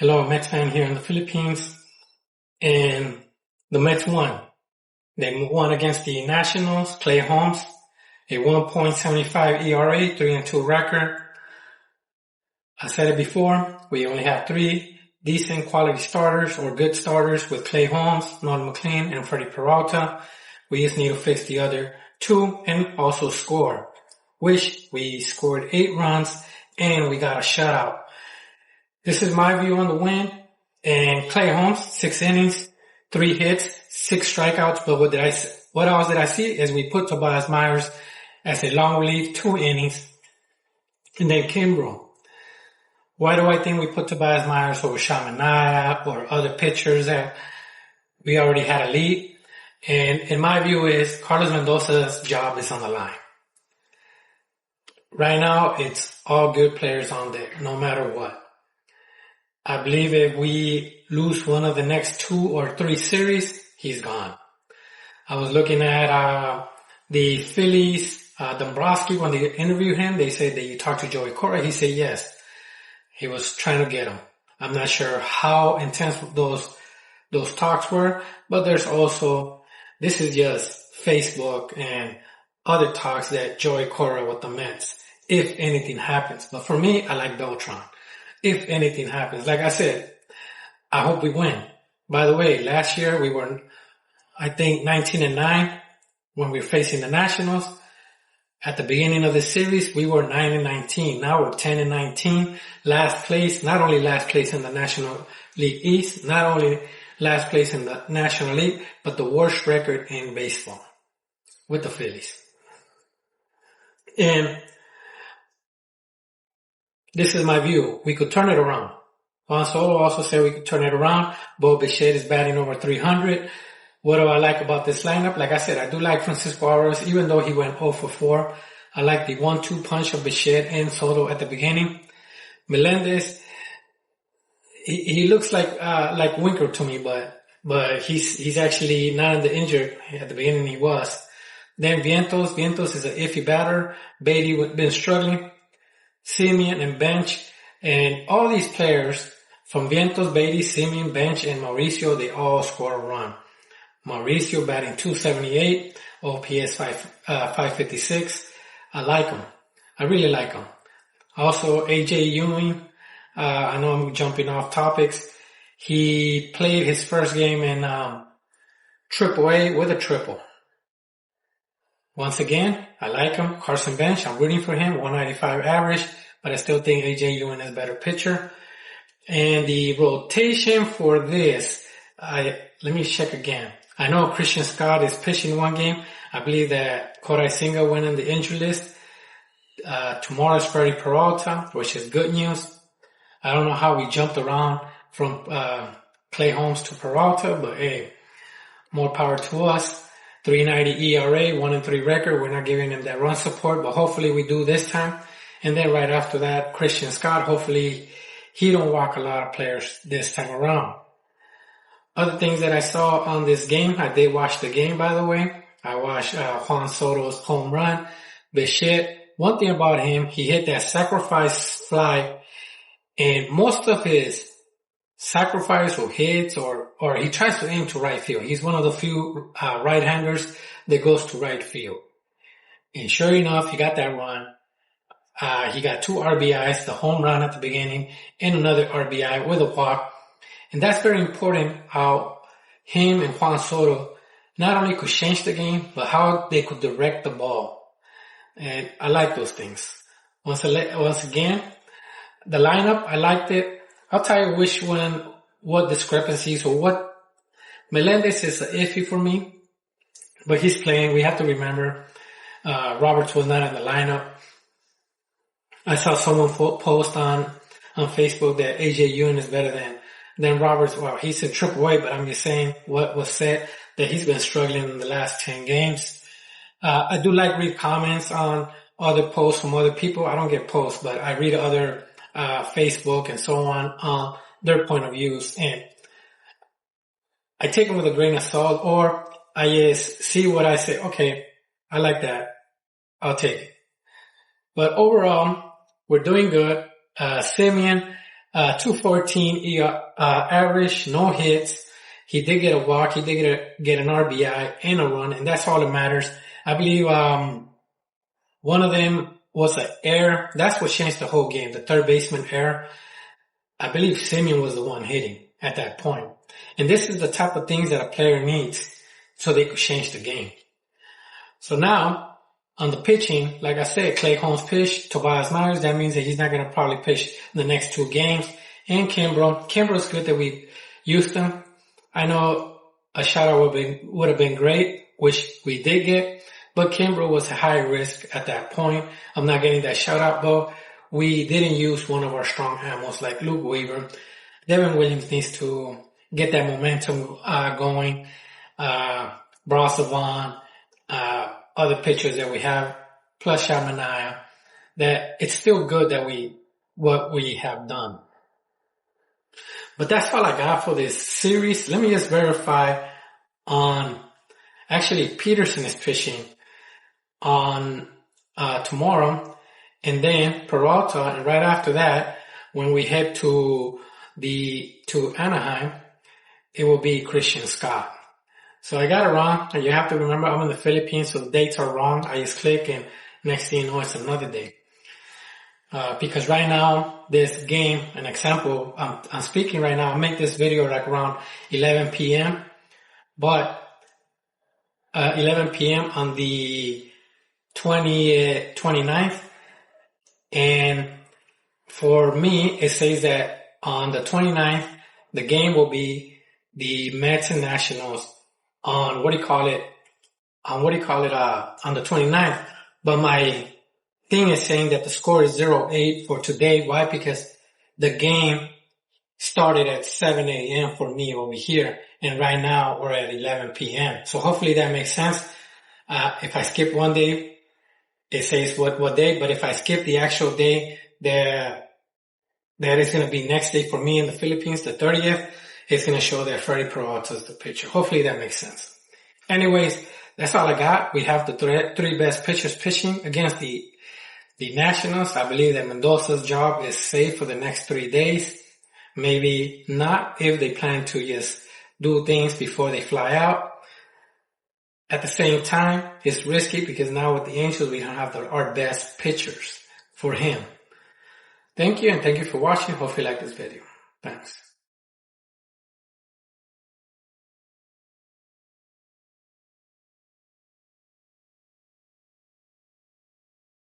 Hello, Mets fan here in the Philippines. And the Mets won. They won against the Nationals, Clay Holmes, a 1.75 ERA, 3-2 record. I said it before, we only have three decent quality starters or good starters with Clay Holmes, Nolan McLean, and Freddie Peralta. We just need to fix the other two and also score. Which we scored 8 runs and we got a shutout. This is my view on the win. And Clay Holmes, 6 innings, 3 hits, 6 strikeouts. But what else did I see is we put Tobias Myers as a long relief, 2 innings. And then Kimbrel. Why do I think we put Tobias Myers over Shamanaya or other pitchers that we already had a lead? And in my view is Carlos Mendoza's job is on the line. Right now, it's all good players on there, no matter what. I believe if we lose one of the next 2 or 3 series, he's gone. I was looking at the Phillies, Dombrowski, when they interviewed him, they said that you talked to Joey Cora. He said yes. He was trying to get him. I'm not sure how intense those talks were, but there's also, this is just Facebook and other talks that Joey Cora with the Mets, if anything happens. But for me, I like Beltran. If anything happens, like I said, I hope we win. By the way, last year we were, I think, 19-9 when we were facing the Nationals. At the beginning of the series, we were 9-19. Now we're 10-19. Last place, not only last place in the National League East, not only last place in the National League, but the worst record in baseball with the Phillies. And this is my view. We could turn it around. Juan Soto also said we could turn it around. Bo Bichete is batting over 300. What do I like about this lineup? Like I said, I do like Francisco Alvarez, even though he went 0 for 4. I like the 1-2 punch of Bichete and Soto at the beginning. Melendez, he looks like Winker to me, but he's actually not in the injured. At the beginning he was. Then Vientos is an iffy batter. Beatty been struggling. Simeon and Bench, and all these players from Vientos, Beatty, Simeon, Bench, and Mauricio, they all score a run. Mauricio batting 278, OPS 556. I like him. I really like him. Also, AJ Ewing, I know I'm jumping off topics. He played his first game in AAA with a triple. Once again, I like him. Carson Bench, I'm rooting for him. 195 average, but I still think AJ Ewing is a better pitcher. And the rotation for this, let me check again. I know Christian Scott is pitching one game. I believe that Kodai Senga went in the injury list. Tomorrow is Freddie Peralta, which is good news. I don't know how we jumped around from Clay Holmes to Peralta, but hey, more power to us. 3.90 ERA, 1-3 record. We're not giving him that run support, but hopefully we do this time. And then right after that, Christian Scott, hopefully he don't walk a lot of players this time around. Other things that I saw on this game, I did watch the game, by the way. I watched Juan Soto's home run. Bichette, one thing about him, he hit that sacrifice fly, and most of his sacrifice or hits or he tries to aim to right field. He's one of the few right-handers that goes to right field. And sure enough, he got that run. He got 2 RBIs, the home run at the beginning, and another RBI with a walk. And that's very important how him and Juan Soto not only could change the game, but how they could direct the ball. And I like those things. Once again, the lineup, I liked it. I'll tell you what discrepancies or what. Melendez is iffy for me, but he's playing. We have to remember, Roberts was not in the lineup. I saw someone post on Facebook that AJ Ewing is better than Roberts. Well, he's in AAA, but I'm just saying what was said, that he's been struggling in the last 10 games. I do like read comments on other posts from other people. I don't get posts, but I read other Facebook and so on their point of views, and I take them with a grain of salt, or I just see what I say. Okay, I like that. I'll take it. But overall, we're doing good. Simeon, 214 average, no hits. He did get a walk. He did get an RBI and a run, and that's all that matters. I believe one of them was an error. That's what changed the whole game, the third baseman error. I believe Simeon was the one hitting at that point. And this is the type of things that a player needs so they could change the game. So now, on the pitching, like I said, Clay Holmes pitched, Tobias Myers, that means that he's not going to probably pitch the next 2 games. And Kimbrel. Kimbrel's good that we used him. I know a shutout would have been great, which we did get, but Kimbrel was a high risk at that point. I'm not getting that shutout, though. We didn't use one of our strong animals like Luke Weaver. Devin Williams needs to get that momentum going. Brassavon, other pitchers that we have, plus Shamanaya, that it's still good that what we have done. But that's all I got for this series. Let me just verify actually Peterson is pitching on tomorrow, and then Peralta, and right after that, when we head to Anaheim, it will be Christian Scott. So I got it wrong, and you have to remember I'm in the Philippines, so the dates are wrong. I just click, and next thing you know, it's another day. Because right now, this game, an example, I'm speaking right now, I make this video like around 11 p.m., but 11 p.m. on the 29th, and for me, it says that on the 29th, the game will be the Mets and Nationals on on the 29th, but my thing is saying that the score is 0-8 for today. Why? Because the game started at 7 a.m. for me over here, and right now we're at 11 p.m. So hopefully that makes sense. If I skip one day, it says what day, but if I skip the actual day, that is going to be next day for me in the Philippines, the 30th, it's going to show that Freddie Peralta is the pitcher. Hopefully that makes sense. Anyways, that's all I got. We have the 3 best pitchers pitching against the Nationals. I believe that Mendoza's job is safe for the next 3 days. Maybe not if they plan to just do things before they fly out. At the same time, it's risky because now with the Angels, we don't have our best pitchers for him. Thank you, and thank you for watching. Hope you like this video. Thanks.